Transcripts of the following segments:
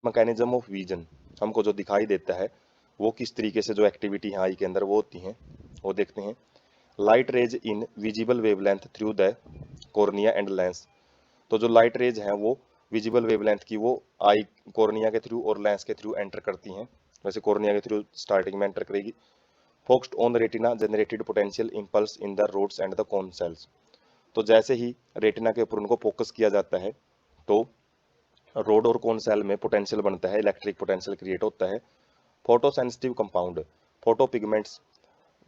Mechanism of vision, हमको जो दिखाई देता है वो किस तरीके से जो एक्टिविटी है आई के अंदर वो होती हैं, वो देखते हैं। Light rays in visible wavelength through the cornea and lens. तो जो लाइट रेज हैं वो विजिबल वेवलेंथ की वो आई कॉर्निया के थ्रू और लेंस के थ्रू एंटर करती हैं। वैसे कॉर्निया के थ्रू स्टार्टिंग में एंटर करेगी। Focused on the retina generated potential impulse in the rods and the cone cells. तो जैसे ही रेटिना के ऊपर उनको फोकस किया जाता है तो रोड और कोन सेल में पोटेंशियल बनता है, इलेक्ट्रिक पोटेंशियल क्रिएट होता है। Photo sensitive compound, photo pigments,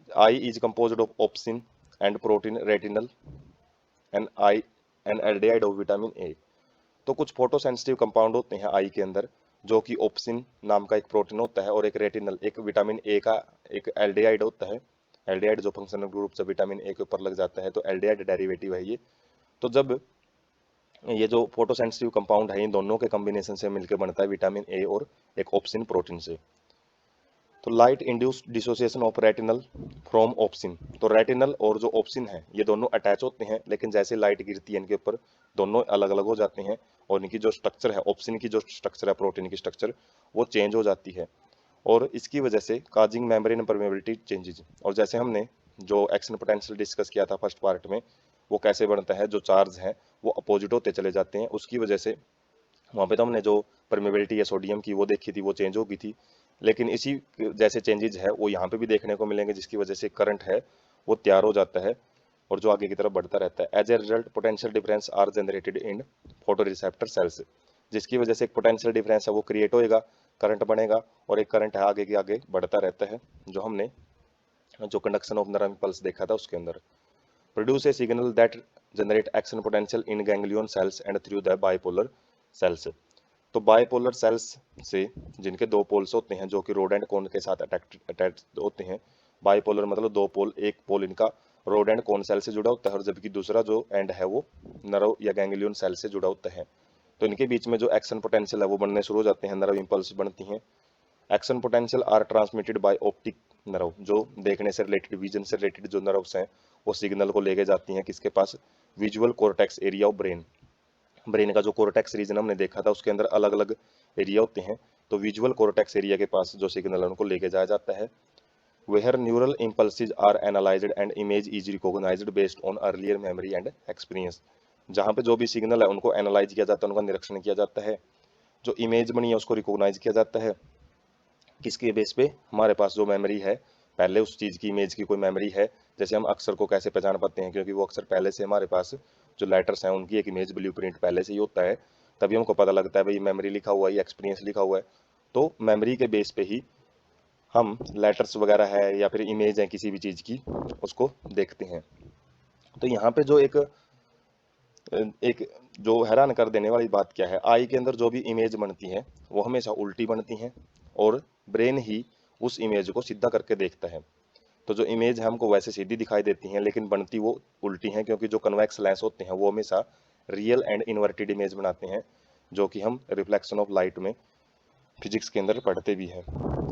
I is composed of obscene and protein retinal and I and aldehyde of vitamin A. तो कुछ फोटो सेंसिटिव कंपाउंड होते हैं आई के अंदर, जो कि ऑप्सिन नाम का एक प्रोटीन होता है और एक रेटिनल, एक विटामिन ए का एक एल्डिहाइड होता है। एल्डिहाइड जो फंक्शनल ग्रुप से विटामिन ए के ऊपर लग जाता है, तो एल्डिहाइड डेरिवेटिव है ये। तो जब ये जो फोटो सेंसिटिव कंपाउंड है इन दोनों के कॉम्बिनेशन से मिलकर बनता है विटामिन ए और एक ऑप्सिन प्रोटीन से। तो light induced dissociation of retinal from obscene. तो रेटिनल और जो ऑप्सिन है ये दोनों अटैच होते हैं, लेकिन जैसे लाइट गिरती है इनके ऊपर दोनों अलग अलग हो जाते हैं और इनकी जो स्ट्रक्चर है, ऑप्सिन की जो स्ट्रक्चर है, प्रोटीन की स्ट्रक्चर, वो चेंज हो जाती है और इसकी वजह से काजिंग मेम्ब्रेन परमेबिलिटी चेंजेज। और जैसे हमने जो एक्शन पोटेंशियल डिस्कस किया था फर्स्ट पार्ट में, वो कैसे बनता है, जो चार्ज है वो अपोजिट होते चले जाते हैं, उसकी वजह से वहाँ पे तो हमने जो परमेबिलिटी है सोडियम की वो देखी थी, वो चेंज हो गई थी। लेकिन इसी जैसे चेंजेज है वो यहाँ पे भी देखने को मिलेंगे, जिसकी वजह से करंट है वो तैयार हो जाता है और जो आगे की तरफ बढ़ता रहता है। As a result potential difference are generated in photoreceptor cells, जिसकी वजह से एक पोटेंशियल डिफरेंस है वो क्रिएट होएगा, करंट बनेगा और एक करंट है आगे के आगे बढ़ता रहता है, जो हमने जो कंडक्शन ऑफ नरम पल्स देखा था उसके अंदर। Produce a signal that generate action potential in ganglion cells and through the bipolar cells. तो बाइपोलर सेल्स से, जिनके दो पोल्स होते हैं जो कि रोड एंड कोन के साथ अटैच होते हैं। बाइपोलर मतलब दो पोल, एक पोल इनका रोड एंड कोन सेल से जुड़ा होता है और जबकि दूसरा जो एंड है वो नर्व या गैंग्लियन सेल से जुड़ा होता है। तो इनके बीच में जो एक्शन पोटेंशियल है वो बनने शुरू हो जाते हैं, नर्व इंपल्स बनती हैं। Action potential are transmitted by optic nerve, जो देखने से रिलेटेड, विजन से रिलेटेड जो नर्व्स हैं वो सिग्नल को लेके जाती हैं किसके पास, visual cortex area of brain. Brain का जो कोर्टेक्स रीजन हमने देखा था उसके अंदर अलग अलग एरिया होते हैं, तो विजुअल कोर्टेक्स एरिया के पास जो सिग्नल है उनको लेके जाया जाता है। Where neural impulses are analysed and image is recognised based on earlier memory and experience. जहाँ पे जो भी सिग्नल है उनको एनालाइज किया जाता है, उनका निरीक्षण किया जाता है, जो इमेज बनी है उसको रिकॉग्नाइज किया जाता है, किसके बेस पे, हमारे पास जो मेमोरी है पहले उस चीज़ की, इमेज की कोई मेमोरी है। जैसे हम अक्षर को कैसे पहचान पाते हैं, क्योंकि वो अक्षर पहले से हमारे पास जो लेटर्स हैं उनकी एक इमेज ब्लूप्रिंट पहले से ही होता है, तभी हमको पता लगता है भाई मेमोरी लिखा हुआ है या एक्सपीरियंस लिखा हुआ है। तो मेमोरी के बेस पे ही हम लेटर्स वगैरह है या फिर इमेज है किसी भी चीज़ की उसको देखते हैं। तो यहाँ पे जो एक जो हैरान कर देने वाली बात क्या है, आई के अंदर जो भी इमेज बनती है वो हमेशा उल्टी बनती हैं और ब्रेन ही उस इमेज को सीधा करके देखता है। तो जो इमेज है हमको वैसे सीधी दिखाई देती हैं लेकिन बनती वो उल्टी हैं, क्योंकि जो कन्वेक्स लेंस होते हैं वो हमेशा रियल एंड इन्वर्टेड इमेज बनाते हैं, जो कि हम रिफ्लेक्शन ऑफ लाइट में फिजिक्स के अंदर पढ़ते भी हैं।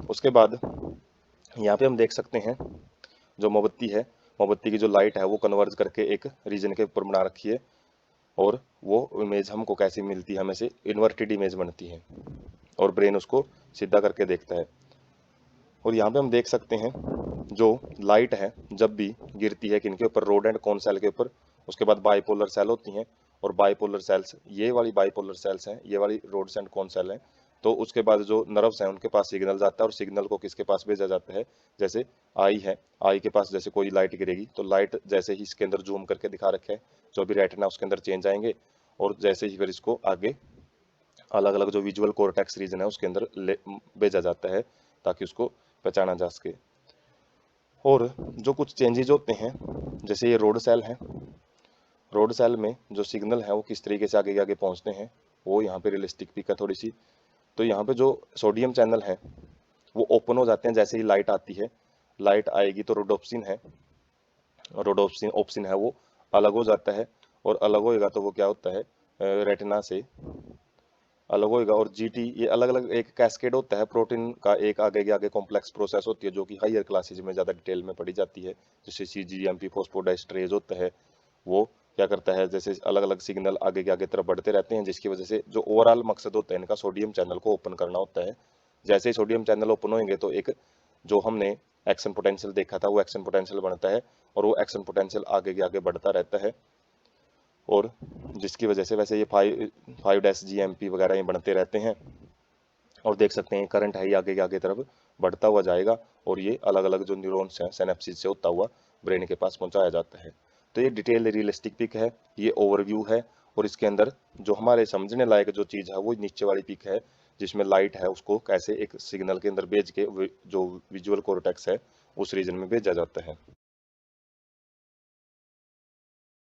उसके बाद यहाँ पे हम देख सकते हैं जो मोमबत्ती है, मोमबत्ती की जो लाइट है वो कन्वर्ज करके एक रीजन के ऊपर बना रखी है और वो इमेज हमको कैसी मिलती है, हमें से इन्वर्टेड इमेज बनती है और ब्रेन उसको सीधा करके देखता है। और यहाँ पे हम देख सकते हैं जो लाइट है जब भी गिरती है किनके ऊपर, रोड एंड कोन सेल के ऊपर, उसके बाद बाइपोलर सेल होती हैं और बाइपोलर सेल्स, ये वाली बाइपोलर सेल्स हैं, ये वाली रोड्स एंड कोन सेल हैं। तो उसके बाद जो नर्व्स हैं उनके पास सिग्नल जाता है और सिग्नल को किसके पास भेजा जाता है, जैसे आई है, आई के पास जैसे कोई लाइट गिरेगी तो लाइट जैसे ही इसके अंदर जूम करके दिखा रखे है जो भी रेटिना उसके अंदर चेंज आएंगे और जैसे ही फिर इसको आगे अलग अलग जो विजुअल कोर्टेक्स रीजन है उसके अंदर भेजा जाता है ताकि उसको पहचाना जा सके। और जो कुछ चेंजेज होते हैं, जैसे ये रोड सेल है, रोड सेल में जो सिग्नल है वो किस तरीके से आगे आगे पहुंचते हैं, वो यहाँ पे रियलिस्टिक पिक है थोड़ी सी। तो यहाँ पे जो सोडियम चैनल है वो ओपन हो जाते हैं जैसे ही लाइट आती है, लाइट आएगी तो रोडोप्सिन है, रोडोप्सिन ऑप्सिन है वो अलग हो जाता है और अलग होएगा तो वो क्या होता है, रेटिना से अलग होएगा। और जीटी, ये अलग अलग एक कैस्केड होता है प्रोटीन का, एक आगे के आगे कॉम्प्लेक्स प्रोसेस होती है जो कि हायर क्लासेज में ज़्यादा डिटेल में पढ़ी जाती है, जैसे सीजीएमपी फॉस्फोडाइस्ट्रेज होता है वो क्या करता है, जैसे अलग अलग सिग्नल आगे के आगे तरफ बढ़ते रहते हैं, जिसकी वजह से जो ओवरऑल मकसद होता है इनका सोडियम चैनल को ओपन करना होता है। जैसे ही सोडियम चैनल ओपन होंगे तो एक जो हमने एक्शन पोटेंशियल देखा था वो एक्शन पोटेंशियल बनता है, और वो एक्शन पोटेंशियल आगे के आगे बढ़ता रहता है, और जिसकी वजह से वैसे ये 5 5 GMP वगैरह ये बढ़ते रहते हैं। और देख सकते हैं करंट है ये आगे के आगे तरफ बढ़ता हुआ जाएगा, और ये अलग अलग जो न्यूरॉन्स हैं सिनेप्सिस से होता हुआ ब्रेन के पास पहुंचाया जाता है। तो ये डिटेल रियलिस्टिक पिक है, ये ओवरव्यू है, और इसके अंदर जो हमारे समझने लायक जो चीज़ है वो नीचे वाली पिक है, जिसमें लाइट है उसको कैसे एक सिग्नल के अंदर भेज के जो विजुअल कॉर्टेक्स है उस रीजन में भेजा जाता है।